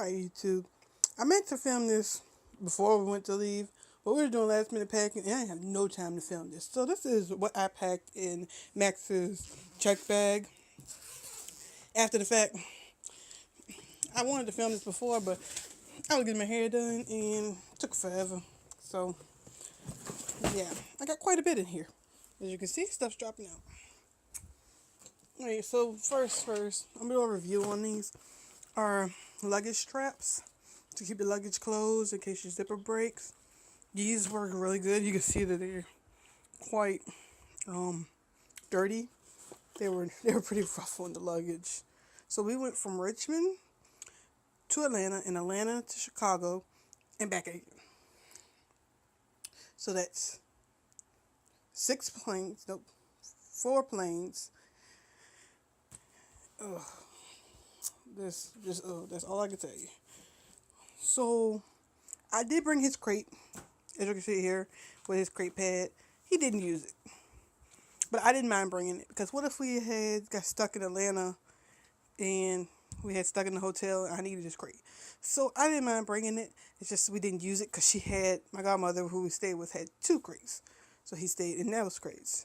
Alright, YouTube. I meant to film this before we went to leave, but we were doing last minute packing and I didn't have no time to film this. So this is what I packed in Max's check bag. After the fact, I wanted to film this before, but I was getting my hair done and it took forever. So yeah, I got quite a bit in here. As you can see, stuff's dropping out. Alright, so first, I'm gonna do a review on these. Are luggage straps to keep your luggage closed in case your zipper breaks. These work really good. You can see that they're quite dirty. They were pretty rough on the luggage. So we went from Richmond to Atlanta and Atlanta to Chicago and back again. So that's 4 planes. That's all I can tell you. So I did bring his crate, as you can see here, with his crate pad. He didn't use it, but I didn't mind bringing it because what if we had got stuck in Atlanta and we had stuck in the hotel and I needed his crate? So I didn't mind bringing it. It's just we didn't use it because my godmother who we stayed with had 2 crates, so he stayed in those crates.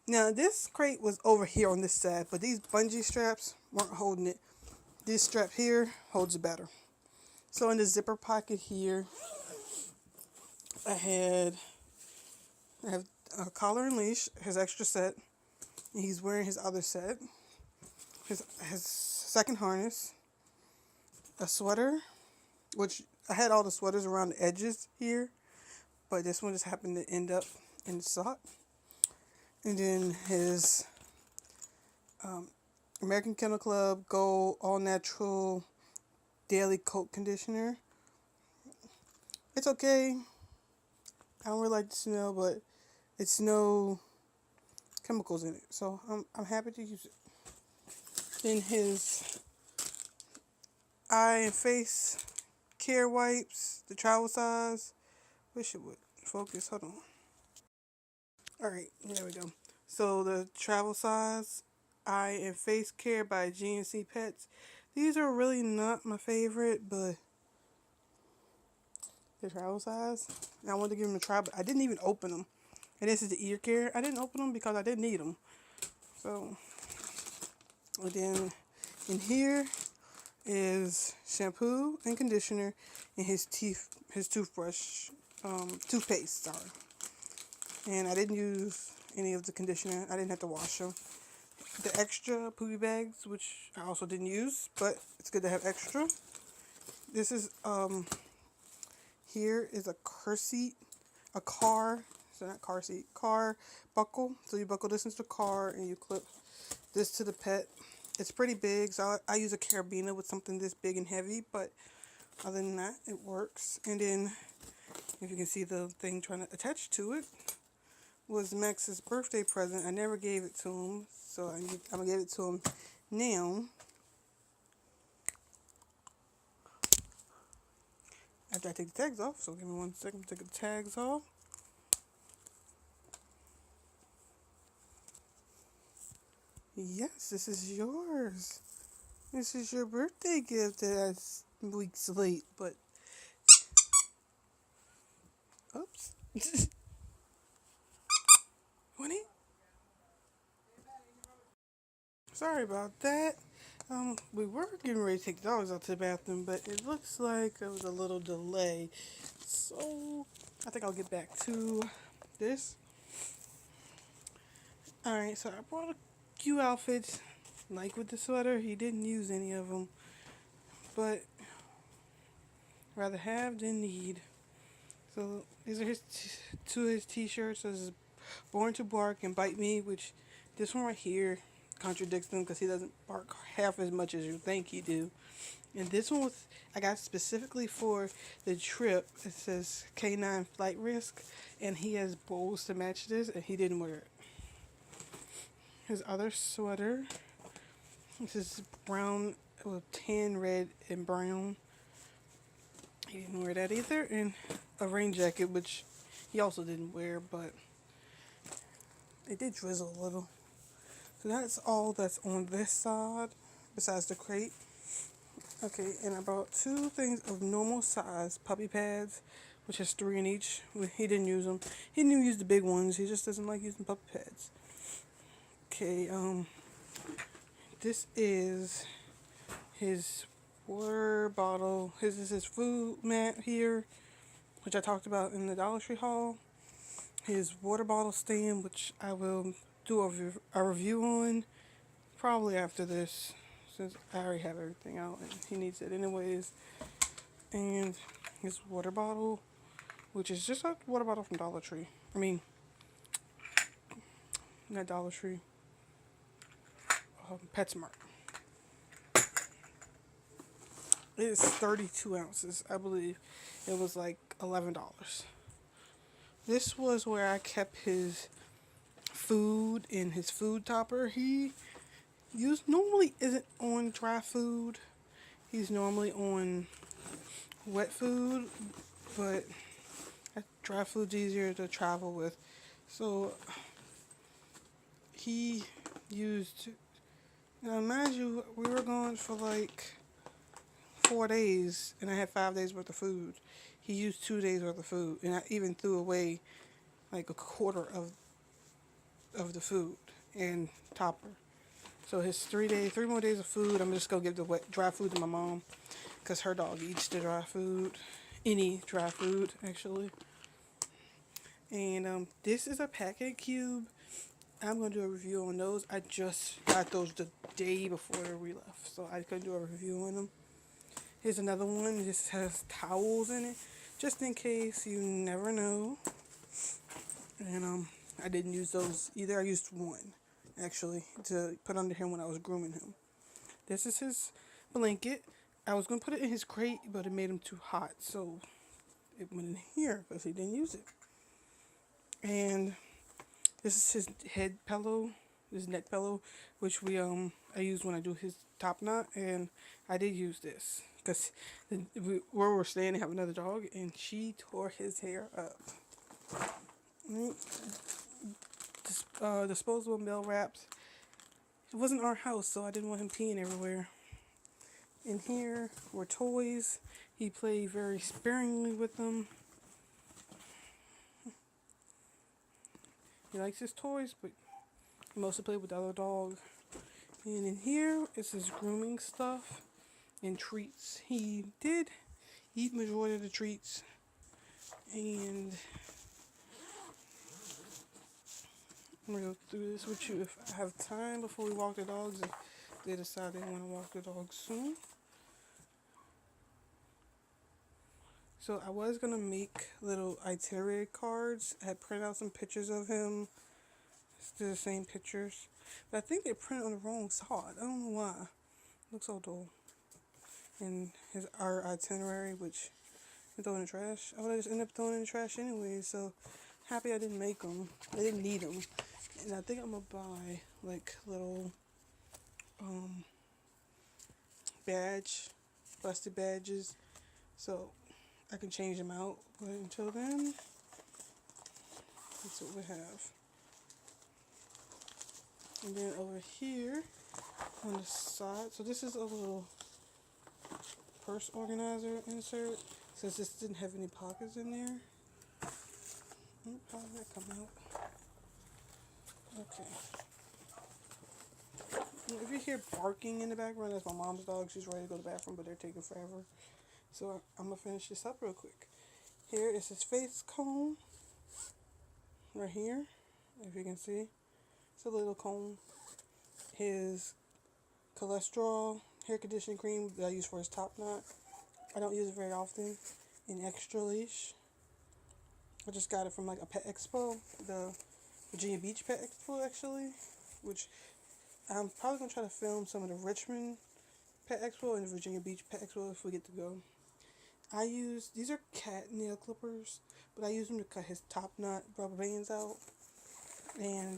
Now this crate was over here on this side, but these bungee straps weren't holding it. This strap here holds it better. So in the zipper pocket here, I have a collar and leash, his extra set, and he's wearing his other set, his second harness, a sweater, which I had all the sweaters around the edges here, but this one just happened to end up in the sock, and then his American Kennel Club Gold All Natural Daily Coat Conditioner. It's okay. I don't really like the smell, but it's no chemicals in it, so I'm happy to use it. Then his eye and face care wipes, the travel size. Wish it would focus. Hold on. Alright, there we go. So the travel size eye and face care by GNC Pets. These are really not my favorite, but the travel size. And I wanted to give them a try, but I didn't even open them. And this is the ear care. I didn't open them because I didn't need them. So, and then in here is shampoo and conditioner and his toothbrush, toothpaste, sorry. And I didn't use any of the conditioner. I didn't have to wash them. The extra poopy bags, which I also didn't use, but it's good to have extra. This is, here is a car buckle. So you buckle this into the car and you clip this to the pet. It's pretty big, so I use a carabiner with something this big and heavy, but other than that, it works. And then, if you can see the thing trying to attach to it, was Max's birthday present. I never gave it to him, so I'm going to give it to him now. After I take the tags off, so give me 1 second to take the tags off. Yes, this is yours. This is your birthday gift that's weeks late, but oops. Winnie? Sorry about that. We were getting ready to take the dogs out to the bathroom, but it looks like there was a little delay. So I think I'll get back to this. Alright, so I brought a few outfits. Like with the sweater, he didn't use any of them, but rather have than need. So these are two of his t-shirts. This is Born to Bark and Bite Me, which this one right here contradicts them because he doesn't bark half as much as you think he do. And this one I got specifically for the trip. It says K9 Flight Risk, and he has bows to match this, and he didn't wear it. His other sweater, this is brown with tan, red, and brown. He didn't wear that either. And a rain jacket, which he also didn't wear, but it did drizzle a little. So that's all that's on this side, besides the crate. Okay, and I bought two things of normal size puppy pads, which has three in each. He didn't use them. He didn't use the big ones. He just doesn't like using puppy pads. Okay, this is his water bottle. This is his food mat here, which I talked about in the Dollar Tree haul. His water bottle stand, which I will do a review on probably after this, since I already have everything out and he needs it anyways. And his water bottle, which is just a water bottle from Dollar Tree. I mean, not Dollar Tree, PetSmart. It is 32 ounces, I believe. It was like $11. This was where I kept his food in his food topper. He normally isn't on dry food. He's normally on wet food, but dry food's easier to travel with. So he used, now mind you, we were gone for like 4 days and I had 5 days worth of food. He used 2 days worth of food, and I even threw away like a quarter of the food and topper. So his 3 more days of food, I'm just gonna give the dry food to my mom, because her dog eats the dry food, any dry food actually. And this is a packet cube. I'm gonna do a review on those. I just got those the day before we left, so I couldn't do a review on them. Here's another one. This has towels in it, just in case, you never know. And I didn't use those either. I used one actually to put under him when I was grooming him. This is his blanket. I was gonna put it in his crate, but it made him too hot, so it went in here because he didn't use it. And this is his head pillow, his neck pillow, which I use when I do his top knot, and I did use this because where we're staying, they have another dog, and she tore his hair up. Disposable mail wraps. It wasn't our house, so I didn't want him peeing everywhere. In here were toys. He played very sparingly with them. He likes his toys, but he mostly played with the other dog. And in here is his grooming stuff and treats. He did eat majority of the treats. And I'm going to go through this with you if I have time before we walk the dogs, if they decide they want to walk the dogs soon. So I was going to make little itinerary cards. I had printed out some pictures of him. Still the same pictures. But I think they printed on the wrong side. I don't know why. It looks so dull. And our itinerary, which I throw in the trash. I would have just ended up throwing in the trash anyway. So happy I didn't make them. I didn't need them. And I think I'm going to buy like little busted badges. So I can change them out, but until then, that's what we have. And then over here on the side, so this is a little purse organizer insert, since this didn't have any pockets in there. How did that come out? Okay. If you hear barking in the background, that's my mom's dog. She's ready to go to the bathroom, but they're taking forever. So I'm going to finish this up real quick. Here is his face comb. Right here. If you can see. It's a little comb. His cholesterol hair conditioning cream that I use for his top knot. I don't use it very often. In extra leash. I just got it from like a pet expo. The Virginia Beach Pet Expo actually. Which I'm probably going to try to film some of the Richmond Pet Expo and the Virginia Beach Pet Expo if we get to go. These are cat nail clippers, but I use them to cut his top knot rubber bands out. And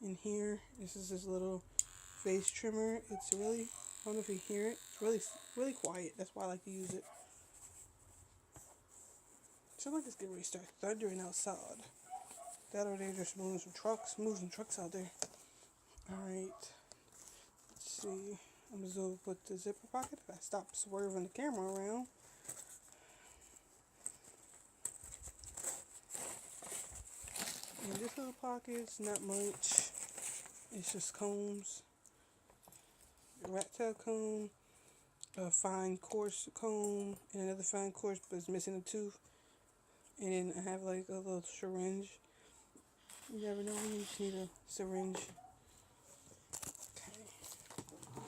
in here, this is his little face trimmer. It's really, I don't know if you hear it, it's really quiet. That's why I like to use it. It sounds like it's getting ready to start thundering outside. That or they're just moving some trucks out there. Alright, let's see. I'm gonna zoom with the zipper pocket. If I stop swerving the camera around. And this little pocket is not much. It's just combs. A rat tail comb, a fine coarse comb, and another fine coarse, but it's missing a tooth. And then I have like a little syringe. You never know when you just need a syringe. Okay.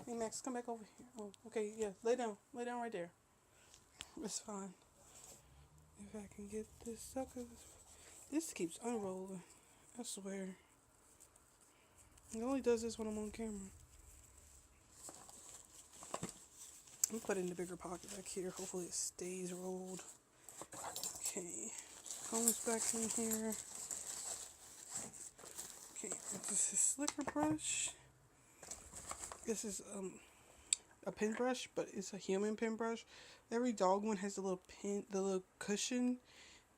Hey Max, come back over here. Oh, okay, yeah, lay down right there. It's fine. If I can get this sucker, this keeps unrolling. I swear. It only does this when I'm on camera. I'm put it in the bigger pocket back here. Hopefully it stays rolled. Okay. Combs back in here. Okay, this is slicker brush. This is a pen brush, but it's a human pen brush. Every dog one has the little pin, the little cushion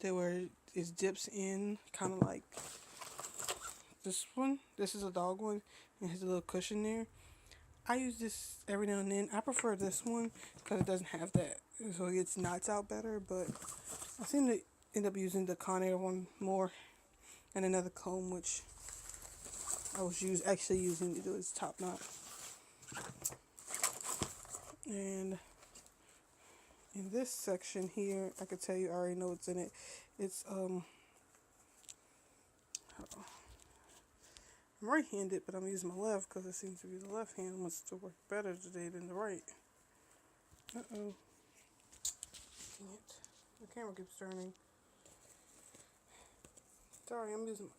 that where it dips in, kind of like this one. This is a dog one, and it has a little cushion there. I use this every now and then. I prefer this one because it doesn't have that, so it gets knots out better. But I seem to end up using the Conair one more, and another comb which I was actually using to do its top knot. And in this section here, I could tell you I already know what's in it. It's I'm right-handed, but I'm using my left because it seems to be the left hand wants to work better today than the right. Uh-oh. Dang it. The camera keeps turning. Sorry, I'm using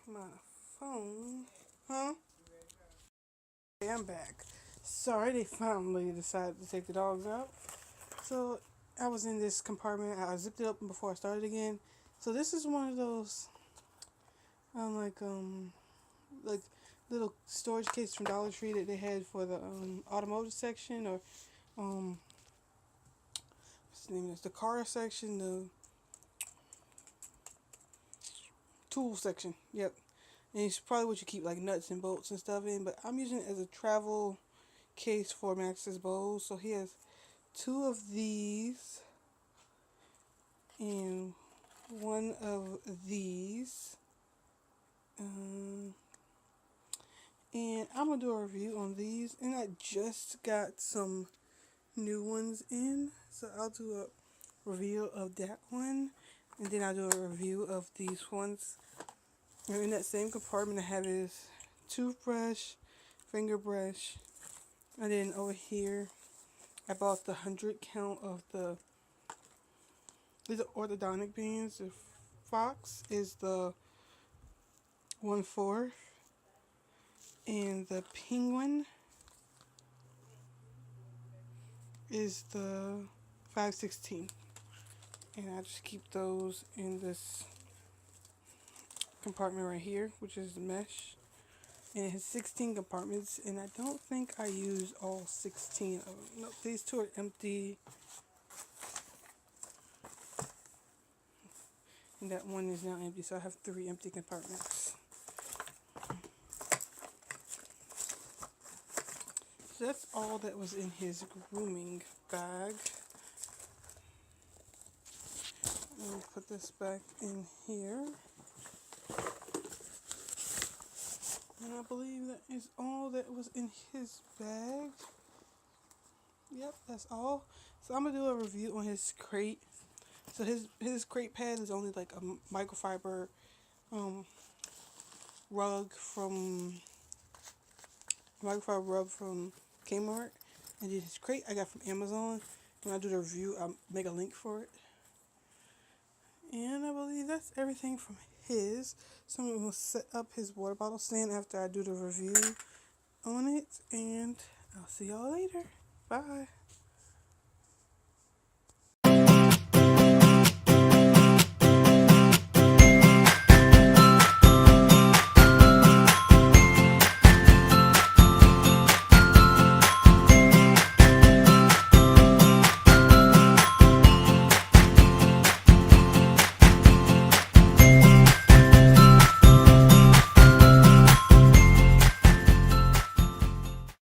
my phone. Huh? Okay, I'm back. Sorry, they finally decided to take the dogs out. So, I was in this compartment. I zipped it up before I started again. So, this is one of those, like little storage cases from Dollar Tree that they had for the automotive section, or what's the name? It's the car section, the tool section. Yep. And it's probably what you keep like nuts and bolts and stuff in, but I'm using it as a travel case for Max's bows. So he has 2 of these and 1 of these. And I'm going to do a review on these. And I just got some new ones in. So I'll do a review of that one. And then I'll do a review of these ones. And in that same compartment I have this toothbrush, finger brush. And then over here I bought the 100 count of these are orthodontic bands. The Fox is the 1/4. And the Penguin is the 5/16. And I just keep those in this compartment right here, which is the mesh. And it has 16 compartments, and I don't think I use all 16 of them. Nope, these 2 are empty. And that one is now empty, so I have 3 empty compartments. So that's all that was in his grooming bag. I'll put this back in here. And I believe that is all that was in his bag. Yep, that's all. So I'm going to do a review on his crate. So his crate pad is only like a microfiber rug from Kmart. And then his crate I got from Amazon. When I do the review, I'll make a link for it. And I believe that's everything from his. So I'm going to set up his water bottle stand after I do the review on it. And I'll see y'all later. Bye.